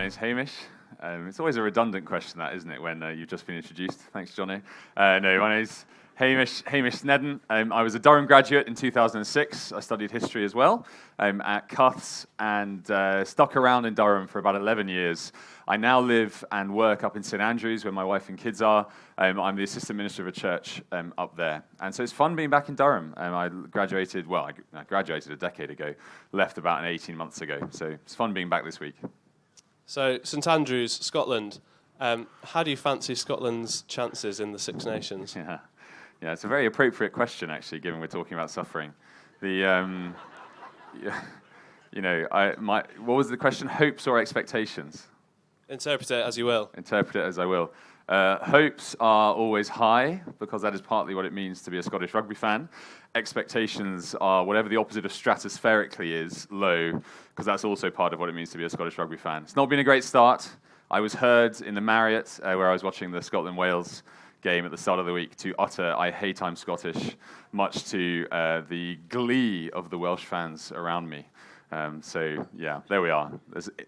name's Hamish. It's always a redundant question, that, isn't it, when you've just been introduced? Thanks, Johnny. No, my name's Hamish Snedden. I was a Durham graduate in 2006. I studied history as well at Cuths and stuck around in Durham for about 11 years. I now live and work up in St Andrews, where my wife and kids are. I'm the assistant minister of a church up there. And so it's fun being back in Durham. I graduated a decade ago, left about 18 months ago. So it's fun being back this week. So, St Andrews, Scotland. How do you fancy Scotland's chances in the Six Nations? Yeah, it's a very appropriate question, actually, given we're talking about suffering. What was the question? Hopes or expectations? Interpret it as you will. Interpret it as I will. Hopes are always high, because that is partly what it means to be a Scottish rugby fan. Expectations are whatever the opposite of stratospherically is, low, because that's also part of what it means to be a Scottish rugby fan. It's not been a great start. I was heard in the Marriott, where I was watching the Scotland-Wales game at the start of the week, to utter, "I hate I'm Scottish," much to the glee of the Welsh fans around me. So, yeah, there we are.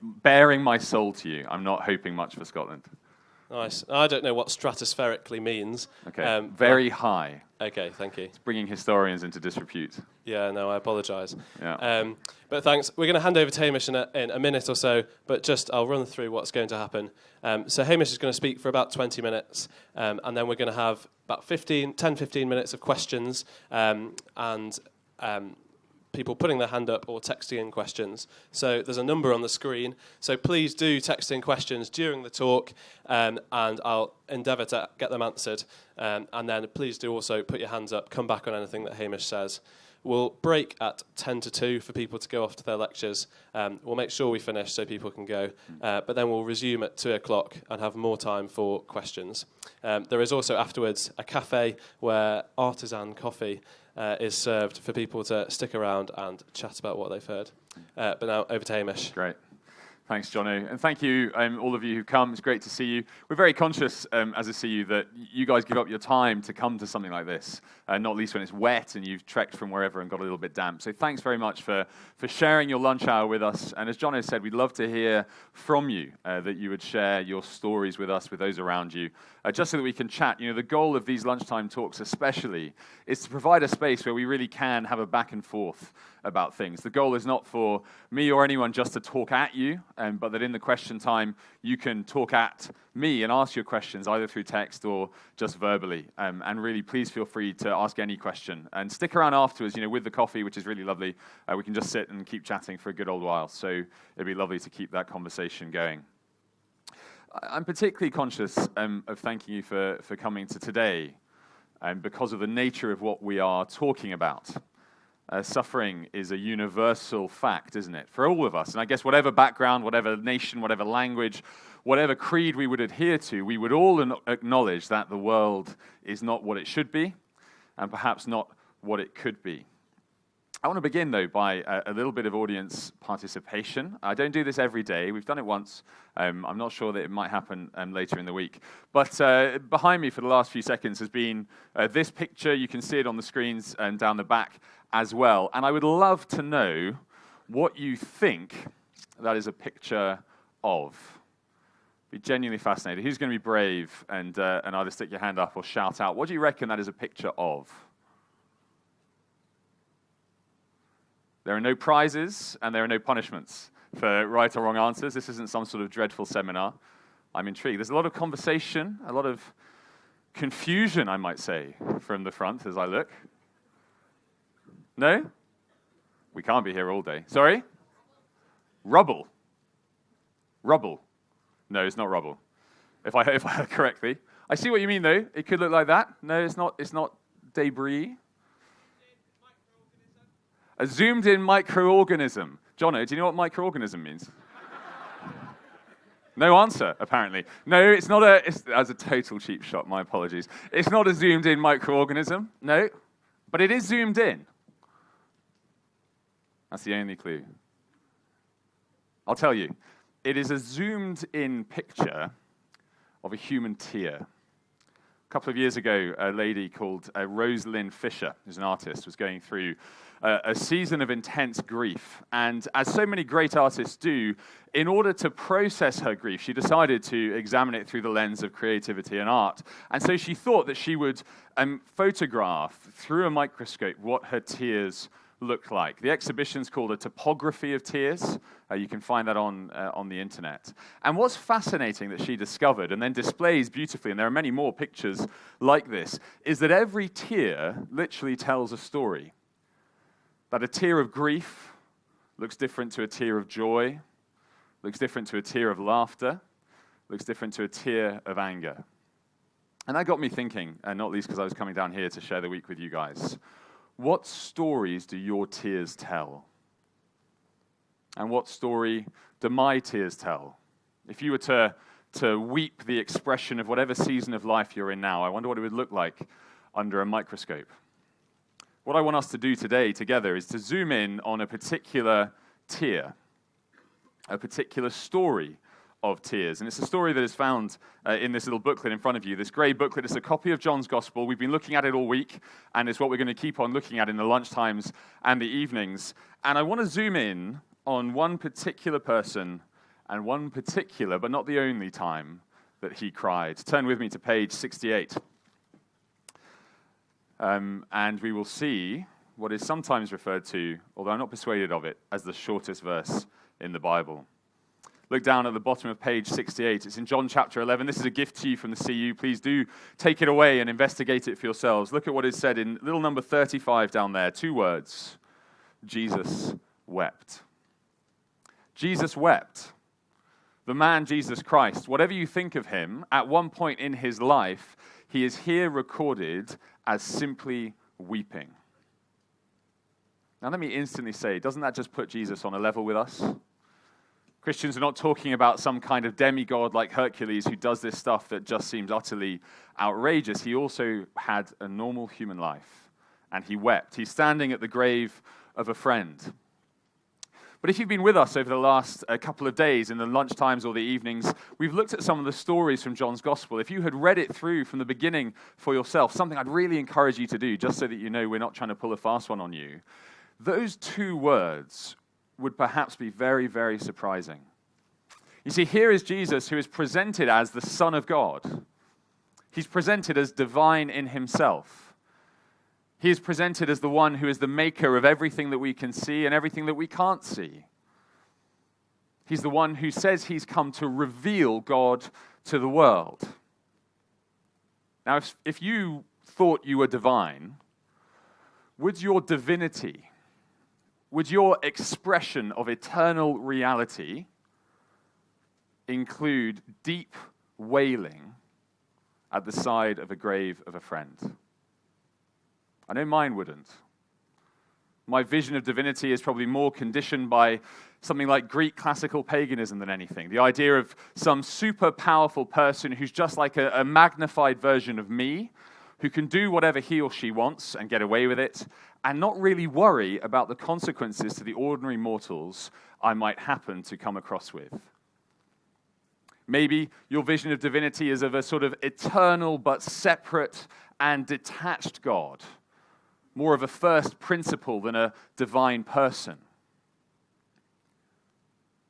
Bearing my soul to you. I'm not hoping much for Scotland. Nice. I don't know what stratospherically means. Okay, very high. Okay, thank you. It's bringing historians into disrepute. Yeah, no, I apologise. Yeah. But thanks. We're going to hand over to Hamish in a minute or so, but I'll run through what's going to happen. So Hamish is going to speak for about 20 minutes, and then we're going to have about 10-15 minutes of questions, and people putting their hand up or texting in questions. So there's a number on the screen. So please do text in questions during the talk, and I'll endeavour to get them answered. And then please do also put your hands up, come back on anything that Hamish says. We'll break at 10 to 2 for people to go off to their lectures. We'll make sure we finish so people can go. But then we'll resume at 2 o'clock and have more time for questions. There is also afterwards a cafe where artisan coffee is served for people to stick around and chat about what they've heard. But now over to Hamish. Great. Thanks, Jono. And thank you, all of you who come. It's great to see you. We're very conscious, as I see you, that you guys give up your time to come to something like this, not least when it's wet and you've trekked from wherever and got a little bit damp. So thanks very much for sharing your lunch hour with us. And as Jono said, we'd love to hear from you, that you would share your stories with us, with those around you, just so that we can chat. You know, the goal of these lunchtime talks especially is to provide a space where we really can have a back and forth about things. The goal is not for me or anyone just to talk at you, but that in the question time, you can talk at me and ask your questions either through text or just verbally. And really, please feel free to ask any question. And stick around afterwards, with the coffee, which is really lovely. We can just sit and keep chatting for a good old while. So it'd be lovely to keep that conversation going. I'm particularly conscious of thanking you for coming to today, because of the nature of what we are talking about. Suffering is a universal fact, isn't it, for all of us? And I guess whatever background, whatever nation, whatever language, whatever creed we would adhere to, we would all acknowledge that the world is not what it should be, and perhaps not what it could be. I want to begin, though, by a little bit of audience participation. I don't do this every day. We've done it once. I'm not sure that it might happen later in the week. But behind me for the last few seconds has been this picture. You can see it on the screens and down the back as well. And I would love to know what you think that is a picture of. Be genuinely fascinated. Who's going to be brave and either stick your hand up or shout out? What do you reckon that is a picture of? There are no prizes and there are no punishments for right or wrong answers. This isn't some sort of dreadful seminar. I'm intrigued. There's a lot of conversation, a lot of confusion, I might say, from the front as I look. No? We can't be here all day. Sorry? Rubble. Rubble. No, it's not rubble. If I heard correctly. I see what you mean, though. It could look like that. No, it's not. It's not debris. A zoomed-in microorganism. Jono, do you know what microorganism means? No answer, apparently. No, it's not that's a total cheap shot, my apologies. It's not a zoomed-in microorganism, no, but it is zoomed in. That's the only clue. I'll tell you. It is a zoomed-in picture of a human tear. couple of years ago, a lady called Rosalind Fisher, who's an artist, was going through a season of intense grief. And as so many great artists do, in order to process her grief, she decided to examine it through the lens of creativity and art. And so she thought that she would photograph through a microscope what her tears looked like. The exhibition's called A Topography of Tears. You can find that on the internet. And what's fascinating that she discovered and then displays beautifully, and there are many more pictures like this, is that every tear literally tells a story. That a tear of grief looks different to a tear of joy, looks different to a tear of laughter, looks different to a tear of anger. And that got me thinking, and not least because I was coming down here to share the week with you guys. What stories do your tears tell? And what story do my tears tell? If you were to weep the expression of whatever season of life you're in now, I wonder what it would look like under a microscope. What I want us to do today together is to zoom in on a particular tear, a particular story of tears. And it's a story that is found in this little booklet in front of you. This grey booklet is a copy of John's Gospel. We've been looking at it all week, and it's what we're going to keep on looking at in the lunchtimes and the evenings. And I want to zoom in on one particular person and one particular, but not the only time, that he cried. Turn with me to page 68. And we will see what is sometimes referred to, although I'm not persuaded of it, as the shortest verse in the Bible. Look down at the bottom of page 68. It's in John chapter 11. This is a gift to you from the CU. Please do take it away and investigate it for yourselves. Look at what is said in little number 35 down there. 2 words. Jesus wept. Jesus wept. The man Jesus Christ, whatever you think of him, at one point in his life, he is here recorded as simply weeping. Now let me instantly say, doesn't that just put Jesus on a level with us? Christians are not talking about some kind of demigod like Hercules who does this stuff that just seems utterly outrageous. He also had a normal human life, and he wept. He's standing at the grave of a friend. But if you've been with us over the last couple of days in the lunchtimes or the evenings, we've looked at some of the stories from John's Gospel. If you had read it through from the beginning for yourself, something I'd really encourage you to do, just so that you know we're not trying to pull a fast one on you, those 2 words would perhaps be very, very surprising. You see, here is Jesus who is presented as the Son of God. He's presented as divine in himself. He is presented as the one who is the maker of everything that we can see and everything that we can't see. He's the one who says he's come to reveal God to the world. Now, if you thought you were divine, would your divinity, would your expression of eternal reality include deep wailing at the side of a grave of a friend? I know mine wouldn't. My vision of divinity is probably more conditioned by something like Greek classical paganism than anything. The idea of some super powerful person who's just like a magnified version of me, who can do whatever he or she wants and get away with it, and not really worry about the consequences to the ordinary mortals I might happen to come across with. Maybe your vision of divinity is of a sort of eternal but separate and detached God, more of a first principle than a divine person.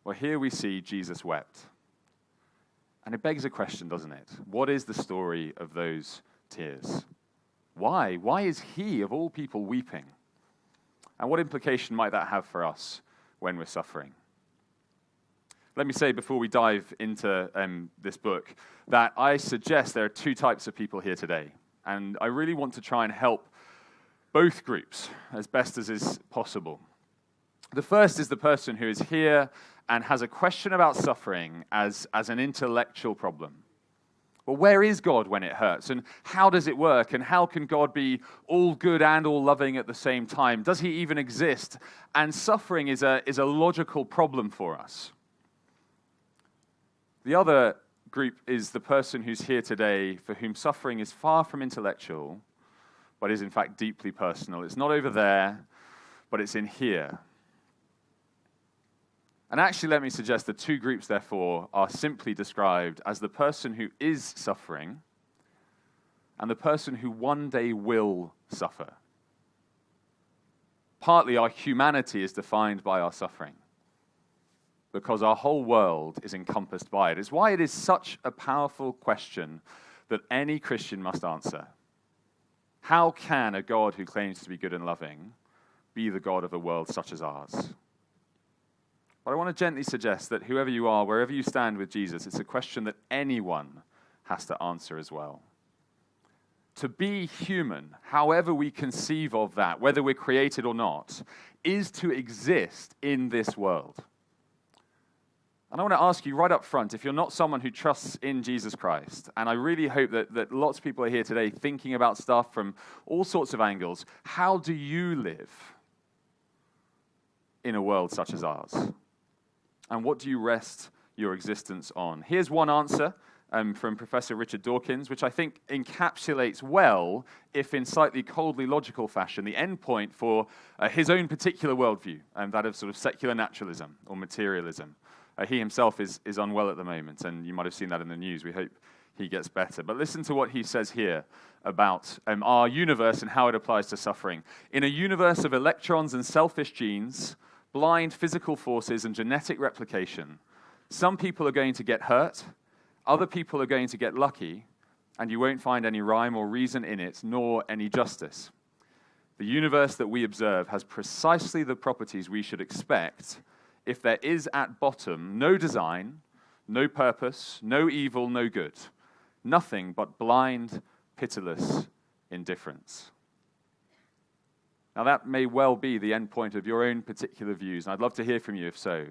Well, here we see Jesus wept. And it begs a question, doesn't it? What is the story of those tears? Why? Why is he, of all people, weeping? And what implication might that have for us when we're suffering? Let me say, before we dive into this book, that I suggest there are 2 types of people here today. And I really want to try and help both groups as best as is possible. The first is the person who is here and has a question about suffering as an intellectual problem. Well, where is God when it hurts? And how does it work? And how can God be all good and all loving at the same time? Does he even exist? And suffering is a logical problem for us. The other group is the person who's here today for whom suffering is far from intellectual, but is in fact deeply personal. It's not over there, but it's in here. And actually, let me suggest the 2 groups, therefore, are simply described as the person who is suffering and the person who one day will suffer. Partly our humanity is defined by our suffering, because our whole world is encompassed by it. It's why it is such a powerful question that any Christian must answer. How can a God who claims to be good and loving be the God of a world such as ours? But I want to gently suggest that whoever you are, wherever you stand with Jesus, it's a question that anyone has to answer as well. To be human, however we conceive of that, whether we're created or not, is to exist in this world. And I want to ask you right up front, if you're not someone who trusts in Jesus Christ, and I really hope that lots of people are here today thinking about stuff from all sorts of angles, how do you live in a world such as ours? And what do you rest your existence on? Here's one answer from Professor Richard Dawkins, which I think encapsulates well, if in slightly coldly logical fashion, the end point for his own particular worldview, that of sort of secular naturalism or materialism. He himself is unwell at the moment, and you might have seen that in the news. We hope he gets better. But listen to what he says here about our universe and how it applies to suffering. In a universe of electrons and selfish genes, blind physical forces and genetic replication, some people are going to get hurt, other people are going to get lucky, and you won't find any rhyme or reason in it, nor any justice. The universe that we observe has precisely the properties we should expect if there is at bottom no design, no purpose, no evil, no good, nothing but blind, pitiless indifference. Now that may well be the end point of your own particular views, and I'd love to hear from you if so.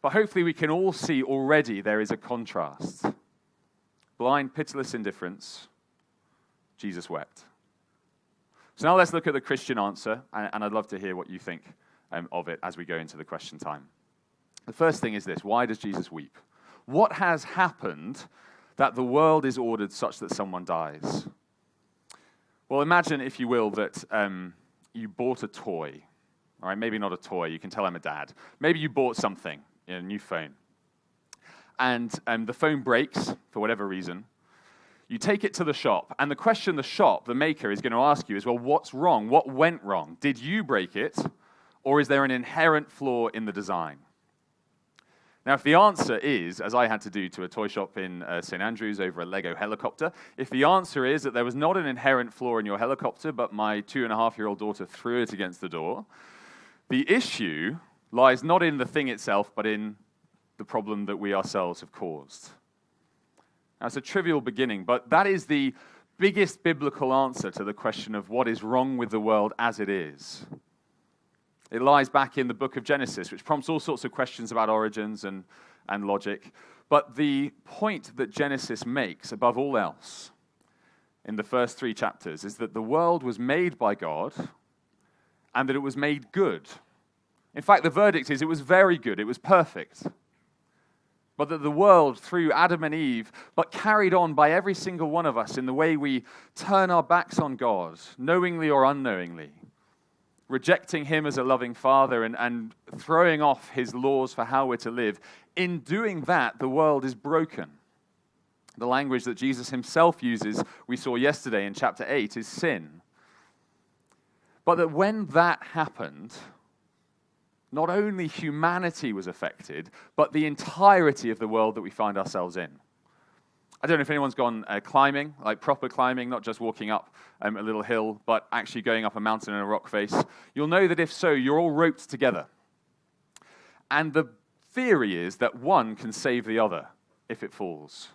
But hopefully we can all see already there is a contrast. Blind, pitiless indifference, Jesus wept. So now let's look at the Christian answer, and I'd love to hear what you think of it as we go into the question time. The first thing is this: why does Jesus weep? What has happened that the world is ordered such that someone dies? Well, imagine, if you will, that you bought a toy. All right, maybe not a toy. You can tell I'm a dad. Maybe you bought something, a new phone. And the phone breaks for whatever reason. You take it to the shop, and the question the maker, is going to ask you is, well, what's wrong? What went wrong? Did you break it, or is there an inherent flaw in the design? Now, if the answer is, as I had to do to a toy shop in St. Andrews over a Lego helicopter, if the answer is that there was not an inherent flaw in your helicopter, but my 2.5-year-old daughter threw it against the door, the issue lies not in the thing itself, but in the problem that we ourselves have caused. Now, it's a trivial beginning, but that is the biggest biblical answer to the question of what is wrong with the world as it is. It lies back in the book of Genesis, which prompts all sorts of questions about origins and logic. But the point that Genesis makes, above all else, in the first 3 chapters, is that the world was made by God and that it was made good. In fact, the verdict is it was very good, it was perfect. But that the world, through Adam and Eve, but carried on by every single one of us in the way we turn our backs on God, knowingly or unknowingly, rejecting him as a loving father and throwing off his laws for how we're to live. In doing that, the world is broken. The language that Jesus himself uses, we saw yesterday in chapter 8, is sin. But that when that happened, not only humanity was affected, but the entirety of the world that we find ourselves in. I don't know if anyone's gone climbing, like proper climbing, not just walking up a little hill, but actually going up a mountain and a rock face. You'll know that if so, you're all roped together. And the theory is that one can save the other if it falls.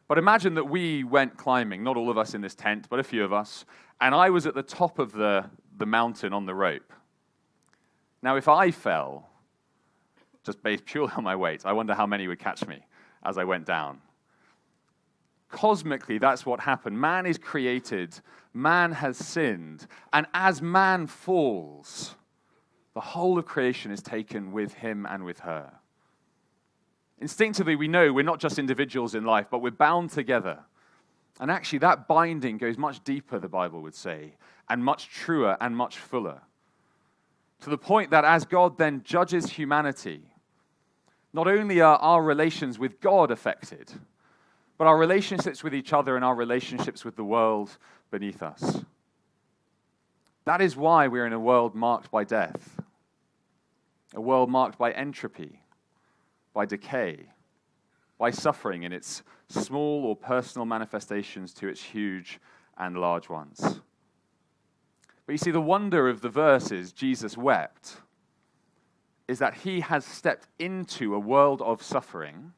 But imagine that we went climbing, not all of us in this tent, but a few of us, and I was at the top of the mountain on the rope. Now, if I fell, just based purely on my weight, I wonder how many would catch me as I went down. Cosmically, that's what happened. Man is created, man has sinned, and as man falls, the whole of creation is taken with him and with her. Instinctively, we know we're not just individuals in life, but we're bound together. And actually, that binding goes much deeper, the Bible would say, and much truer and much fuller. To the point that as God then judges humanity, not only are our relations with God affected, but our relationships with each other and our relationships with the world beneath us. That is why we're in a world marked by death, a world marked by entropy, by decay, by suffering in its small or personal manifestations to its huge and large ones. But you see, the wonder of the verses, Jesus wept, is that he has stepped into a world of suffering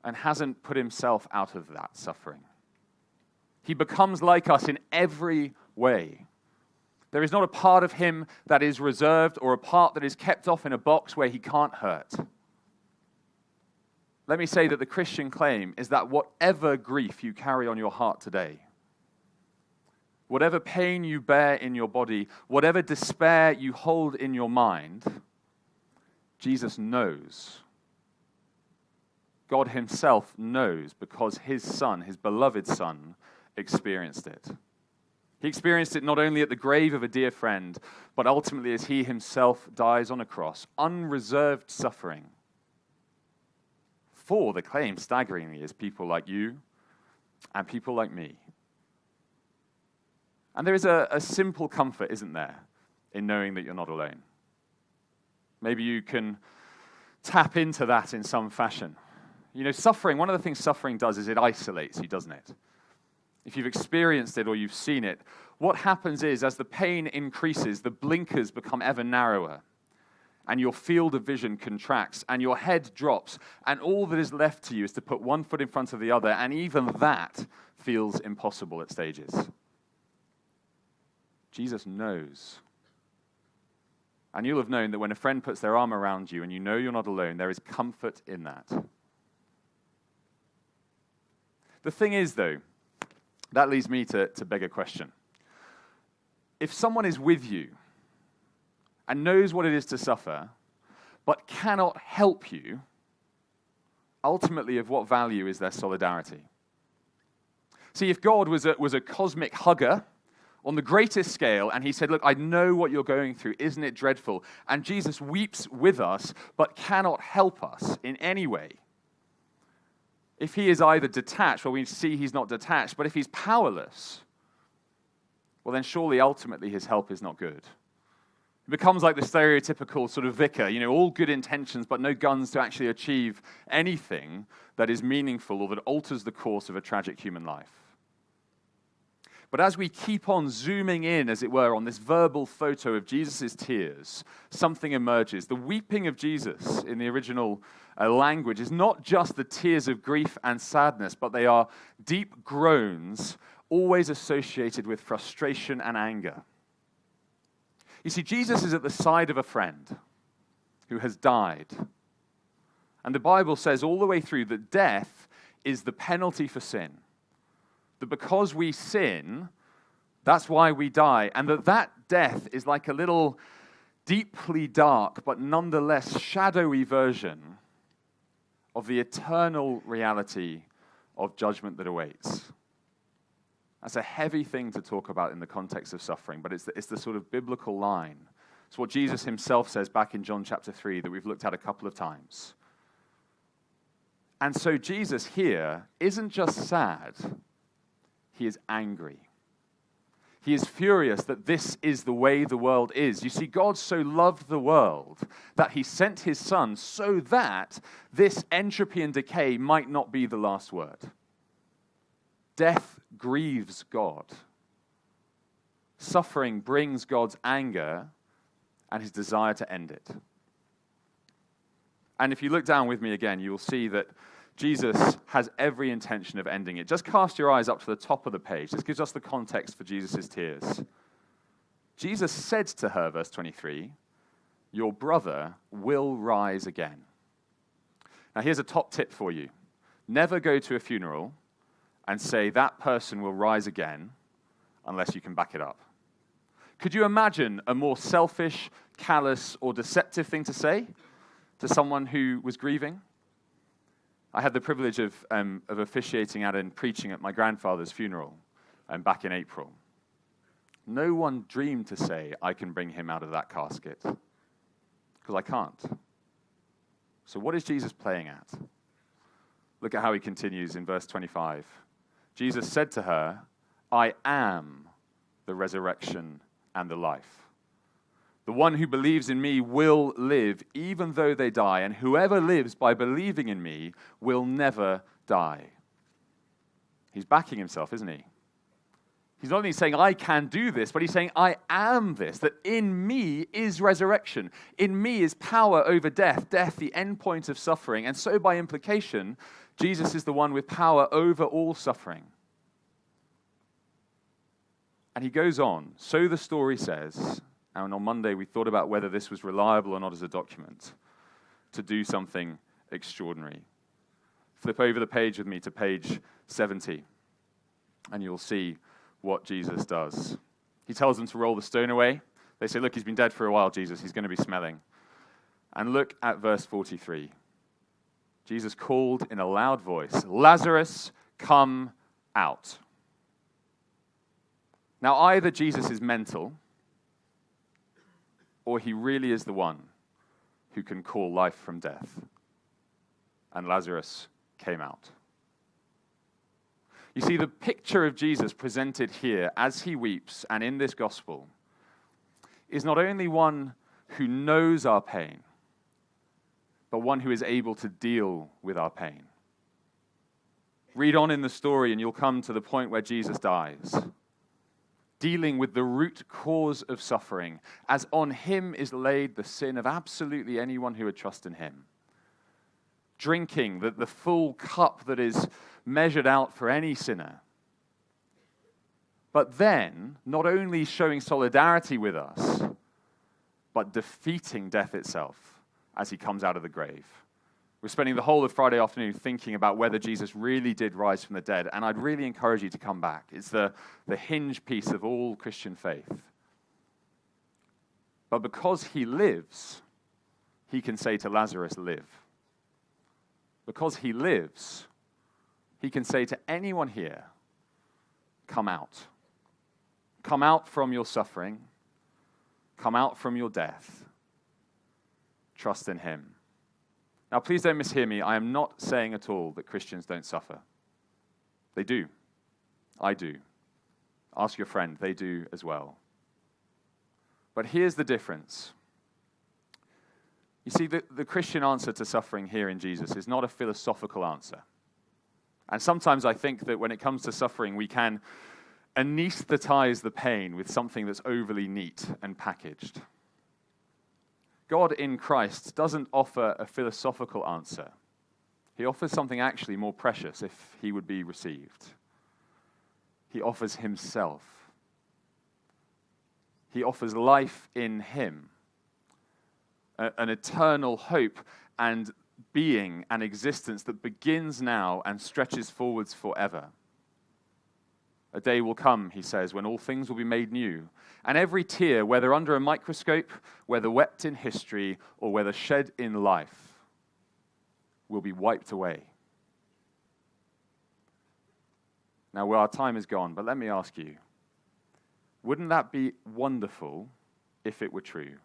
and hasn't put himself out of that suffering. He becomes like us in every way. There is not a part of him that is reserved or a part that is kept off in a box where he can't hurt. Let me say that the Christian claim is that whatever grief you carry on your heart today, whatever pain you bear in your body, whatever despair you hold in your mind, Jesus knows. God himself knows because his Son, his beloved Son, experienced it. He experienced it not only at the grave of a dear friend, but ultimately as he himself dies on a cross, unreserved suffering. For the claim, staggeringly, is people like you and people like me. And there is a simple comfort, isn't there, in knowing that you're not alone. Maybe you can tap into that in some fashion. You know, suffering, one of the things suffering does is it isolates you, doesn't it? If you've experienced it or you've seen it, what happens is, as the pain increases, the blinkers become ever narrower, and your field of vision contracts, and your head drops, and all that is left to you is to put one foot in front of the other, and even that feels impossible at stages. Jesus knows. And you'll have known that when a friend puts their arm around you and you know you're not alone, there is comfort in that. The thing is, though, that leads me to beg a question. If someone is with you and knows what it is to suffer, but cannot help you, ultimately of what value is their solidarity? See, if God was a cosmic hugger on the greatest scale, and he said, look, I know what you're going through, isn't it dreadful? And Jesus weeps with us, but cannot help us in any way. If he is either detached, well, we see he's not detached, but if he's powerless, well, then surely ultimately his help is not good. It becomes like the stereotypical sort of vicar, you know, all good intentions, but no guns to actually achieve anything that is meaningful or that alters the course of a tragic human life. But as we keep on zooming in, as it were, on this verbal photo of Jesus' tears, something emerges. The weeping of Jesus in the original language is not just the tears of grief and sadness, but they are deep groans, always associated with frustration and anger. You see, Jesus is at the side of a friend who has died. And the Bible says all the way through that death is the penalty for sin. That because we sin, that's why we die. And that death is like a little deeply dark, but nonetheless shadowy version of the eternal reality of judgment that awaits. That's a heavy thing to talk about in the context of suffering, but it's the sort of biblical line. It's what Jesus himself says back in John chapter 3 that we've looked at a couple of times. And so Jesus here isn't just sad, he is angry. He is furious that this is the way the world is. You see, God so loved the world that he sent his Son so that this entropy and decay might not be the last word. Death grieves God. Suffering brings God's anger and his desire to end it. And if you look down with me again, you will see that Jesus has every intention of ending it. Just cast your eyes up to the top of the page. This gives us the context for Jesus' tears. Jesus said to her, verse 23, "Your brother will rise again." Now here's a top tip for you. Never go to a funeral and say that person will rise again unless you can back it up. Could you imagine a more selfish, callous, or deceptive thing to say to someone who was grieving? I had the privilege of officiating at and preaching at my grandfather's funeral back in April. No one dreamed to say, I can bring him out of that casket, because I can't. So what is Jesus playing at? Look at how he continues in verse 25. Jesus said to her, I am the resurrection and the life. The one who believes in me will live even though they die, and whoever lives by believing in me will never die. He's backing himself, isn't he? He's not only saying, I can do this, but he's saying, I am this, that in me is resurrection. In me is power over death, death the end point of suffering. And so by implication, Jesus is the one with power over all suffering. And he goes on, so the story says, and on Monday we thought about whether this was reliable or not as a document, to do something extraordinary. Flip over the page with me to page 70, and you'll see what Jesus does. He tells them to roll the stone away. They say, look, he's been dead for a while, Jesus. He's going to be smelling. And look at verse 43. Jesus called in a loud voice, Lazarus, come out. Now, either Jesus is mental, or he really is the one who can call life from death. And Lazarus came out. You see, the picture of Jesus presented here as he weeps and in this gospel is not only one who knows our pain, but one who is able to deal with our pain. Read on in the story and you'll come to the point where Jesus dies, dealing with the root cause of suffering, as on him is laid the sin of absolutely anyone who would trust in him. Drinking the full cup that is measured out for any sinner. But then, not only showing solidarity with us, but defeating death itself as he comes out of the grave. We're spending the whole of Friday afternoon thinking about whether Jesus really did rise from the dead, and I'd really encourage you to come back. It's the hinge piece of all Christian faith. But because he lives, he can say to Lazarus, live. Because he lives, he can say to anyone here, come out. Come out from your suffering. Come out from your death. Trust in him. Now, please don't mishear me. I am not saying at all that Christians don't suffer. They do. I do. Ask your friend. They do as well. But here's the difference. You see, the Christian answer to suffering here in Jesus is not a philosophical answer. And sometimes I think that when it comes to suffering, we can anesthetize the pain with something that's overly neat and packaged. God in Christ doesn't offer a philosophical answer. He offers something actually more precious if he would be received. He offers himself. He offers life in him, an eternal hope and being and existence that begins now and stretches forwards forever. A day will come, he says, when all things will be made new, and every tear, whether under a microscope, whether wept in history, or whether shed in life, will be wiped away. Now, well, our time is gone, but let me ask you, wouldn't that be wonderful if it were true?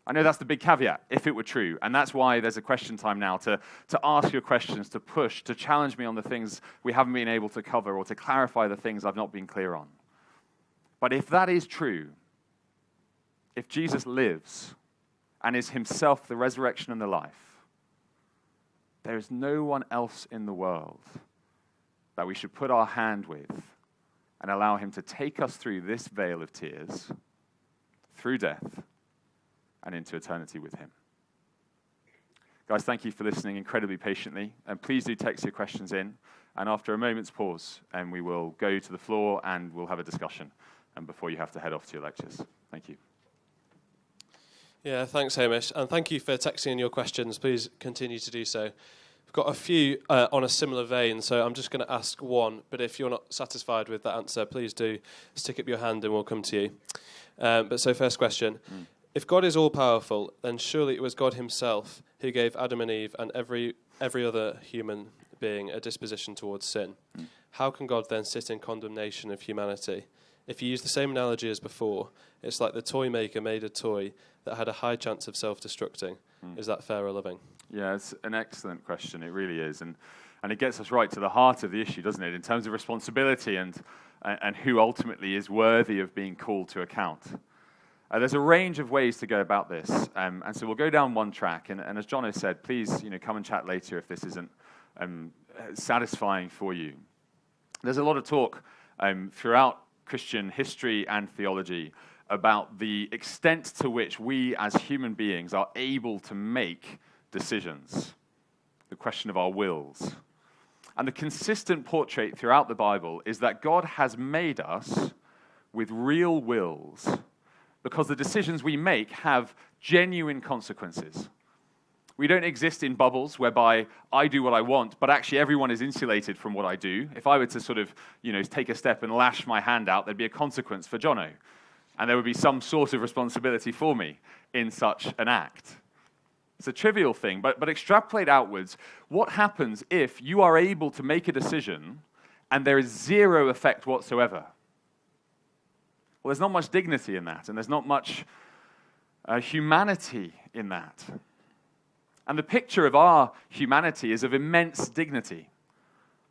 I know that's the big caveat, if it were true, and that's why there's a question time now to ask your questions, to push, to challenge me on the things we haven't been able to cover, or to clarify the things I've not been clear on. But if that is true, if Jesus lives and is himself the resurrection and the life, there is no one else in the world that we should put our hand with and allow him to take us through this vale of tears, through death, and into eternity with him. Guys, thank you for listening incredibly patiently, and please do text your questions in, and after a moment's pause, we will go to the floor and we'll have a discussion, and before you have to head off to your lectures. Thank you. Yeah, thanks, Hamish, and thank you for texting in your questions. Please continue to do so. We've got a few on a similar vein, so I'm just going to ask one, but if you're not satisfied with that answer, please do stick up your hand and we'll come to you. So first question. If God is all-powerful, then surely it was God himself who gave Adam and Eve and every other human being a disposition towards sin. How can God then sit in condemnation of humanity? If you use the same analogy as before, it's like the toy maker made a toy that had a high chance of self-destructing. Is that fair or loving? Yeah, it's an excellent question. It really is. And it gets us right to the heart of the issue, doesn't it, in terms of responsibility and who ultimately is worthy of being called to account. There's a range of ways to go about this. And so we'll go down one track. And as John has said, please come and chat later if this isn't satisfying for you. There's a lot of talk throughout Christian history and theology about the extent to which we as human beings are able to make decisions, the question of our wills. And the consistent portrait throughout the Bible is that God has made us with real wills because the decisions we make have genuine consequences. We don't exist in bubbles whereby I do what I want, but actually everyone is insulated from what I do. If I were to sort of, take a step and lash my hand out, there'd be a consequence for Jono. And there would be some sort of responsibility for me in such an act. It's a trivial thing, but extrapolate outwards. What happens if you are able to make a decision and there is zero effect whatsoever? Well, there's not much dignity in that, and there's not much humanity in that. And the picture of our humanity is of immense dignity,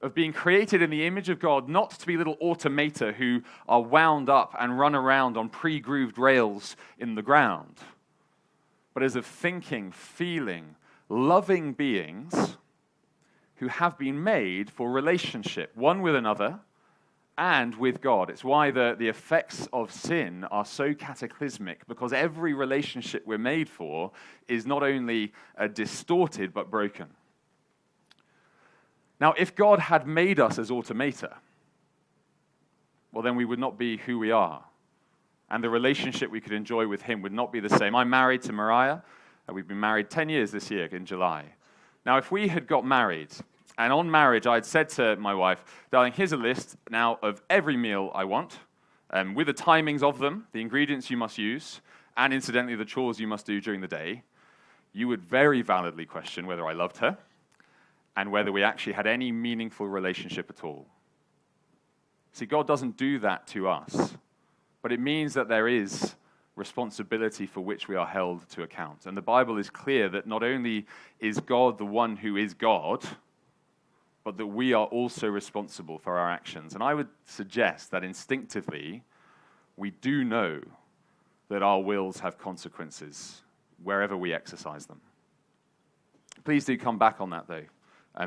of being created in the image of God, not to be little automata who are wound up and run around on pre-grooved rails in the ground, but as of thinking, feeling, loving beings who have been made for relationship, one with another and with God. It's why the effects of sin are so cataclysmic, because every relationship we're made for is not only distorted, but broken. Now, if God had made us as automata, well, then we would not be who we are. And the relationship we could enjoy with him would not be the same. I'm married to Mariah. We've been married 10 years this year in July. Now, if we had got married, and on marriage, I'd said to my wife, darling, here's a list now of every meal I want, with the timings of them, the ingredients you must use, and incidentally, the chores you must do during the day, you would very validly question whether I loved her and whether we actually had any meaningful relationship at all. See, God doesn't do that to us, but it means that there is responsibility for which we are held to account. And the Bible is clear that not only is God the one who is God, but that we are also responsible for our actions. And I would suggest that instinctively, we do know that our wills have consequences wherever we exercise them. Please do come back on that, though,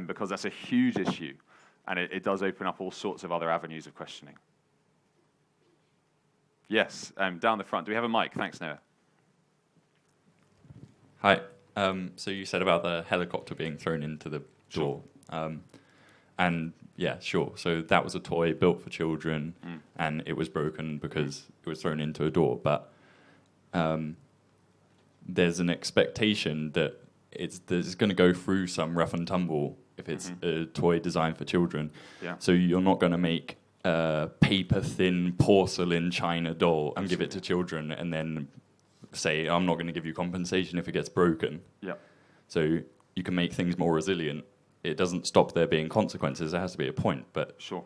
because that's a huge issue, and it does open up all sorts of other avenues of questioning. Yes, down the front. Do we have a mic? Thanks, Noah. Hi. So you said about the helicopter being thrown into the door. And yeah, sure. So that was a toy built for children, and it was broken because it was thrown into a door. But there's an expectation that it's going to go through some rough and tumble if it's a toy designed for children. Yeah. So you're not going to make a paper-thin porcelain china doll and give it to children and then say, I'm not going to give you compensation if it gets broken. Yeah. So you can make things more resilient. It doesn't stop there being consequences. There has to be a point, but... Sure.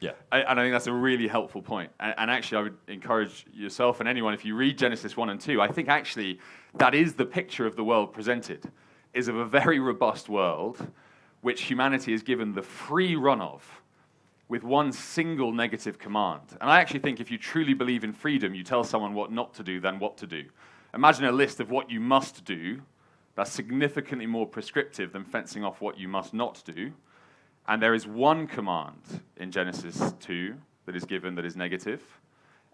Yeah. And I think that's a really helpful point. And actually, I would encourage yourself and anyone, if you read Genesis 1 and 2, I think actually that is the picture of the world presented, is of a very robust world which humanity is given the free run of with one single negative command. And I actually think if you truly believe in freedom, you tell someone what not to do than what to do. Imagine a list of what you must do that's significantly more prescriptive than fencing off what you must not do. And there is one command in Genesis 2 that is given that is negative,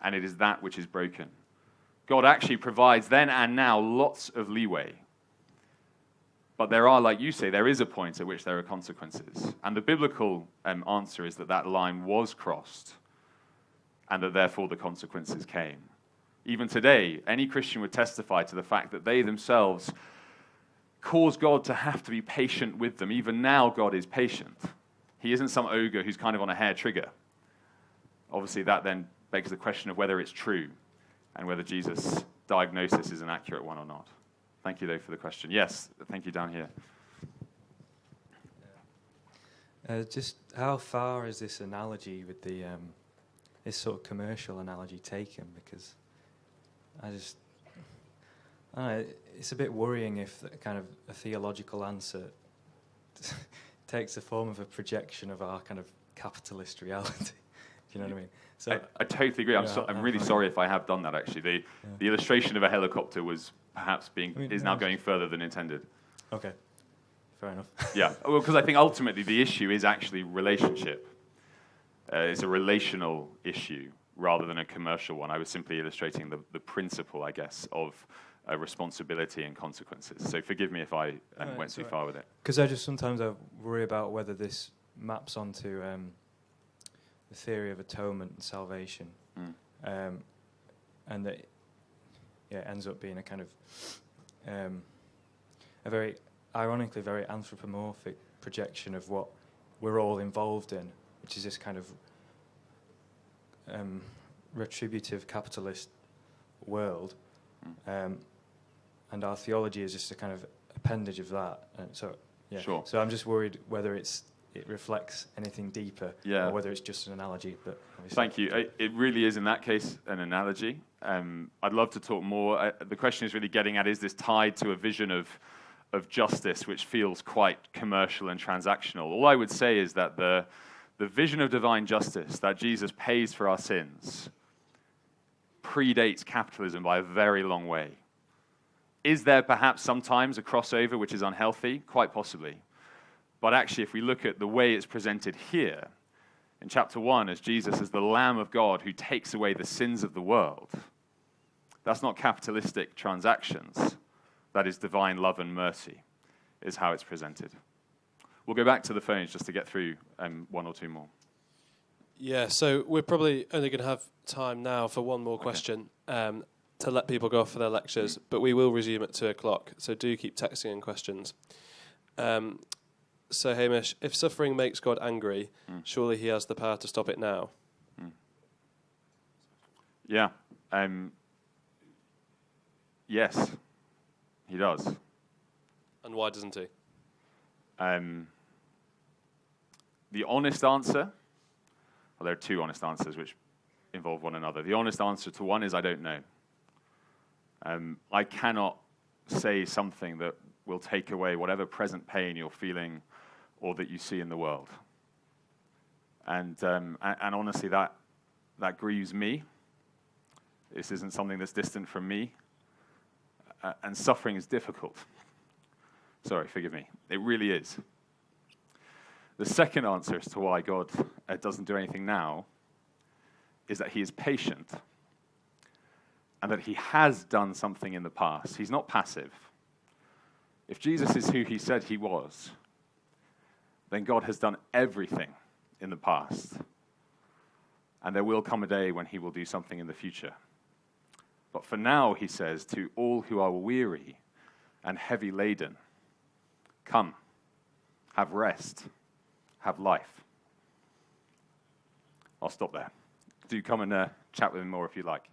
and it is that which is broken. God actually provides then and now lots of leeway. But there are, like you say, there is a point at which there are consequences. And the biblical answer is that that line was crossed, and that therefore the consequences came. Even today, any Christian would testify to the fact that they themselves cause God to have to be patient with them. Even now, God is patient. He isn't some ogre who's kind of on a hair trigger. Obviously, that then begs the question of whether it's true and whether Jesus' diagnosis is an accurate one or not. Thank you, though, for the question. Yes, thank you down here. Just how far is this analogy with the this sort of commercial analogy taken? Because It's a bit worrying if kind of a theological answer takes the form of a projection of our kind of capitalist reality. Do you know what I mean? So I totally agree. I'm really sorry if I have done that, actually. The illustration of a helicopter was perhaps is now going further than intended. Okay, fair enough. Yeah, well, because I think ultimately the issue is actually relationship. It's a relational issue rather than a commercial one. I was simply illustrating the principle, I guess, of responsibility and consequences. So forgive me if I went too far with it. Because I sometimes worry about whether this maps onto the theory of atonement and salvation, and that it ends up being a kind of a very, ironically, very anthropomorphic projection of what we're all involved in, which is this kind of retributive capitalist world, and our theology is just a kind of appendage of that. And so, yeah. Sure. So I'm just worried whether it reflects anything deeper, or whether it's just an analogy. But thank you. It really is, in that case, an analogy. I'd love to talk more. The question is really getting at, is this tied to a vision of justice which feels quite commercial and transactional? All I would say is that the vision of divine justice, that Jesus pays for our sins, predates capitalism by a very long way. Is there perhaps sometimes a crossover which is unhealthy? Quite possibly. But actually, if we look at the way it's presented here, in chapter 1, as Jesus as the Lamb of God who takes away the sins of the world, that's not capitalistic transactions. That is divine love and mercy, is how it's presented. We'll go back to the phones just to get through one or two more. Yeah, so we're probably only going to have time now for one more question to let people go off for their lectures, but we will resume at 2:00, so do keep texting in questions. So, Hamish, if suffering makes God angry, surely he has the power to stop it now. Yeah. Yes, he does. And why doesn't he? The honest answer, well, there are two honest answers which involve one another. The honest answer to one is I don't know. I cannot say something that will take away whatever present pain you're feeling or that you see in the world. And honestly, that grieves me. This isn't something that's distant from me. And suffering is difficult. Sorry, forgive me. It really is. The second answer as to why God doesn't do anything now is that he is patient and that he has done something in the past. He's not passive. If Jesus is who he said he was, then God has done everything in the past. And there will come a day when he will do something in the future. But for now, he says, to all who are weary and heavy laden, come, have rest, have life. I'll stop there. Do come and chat with him more if you like.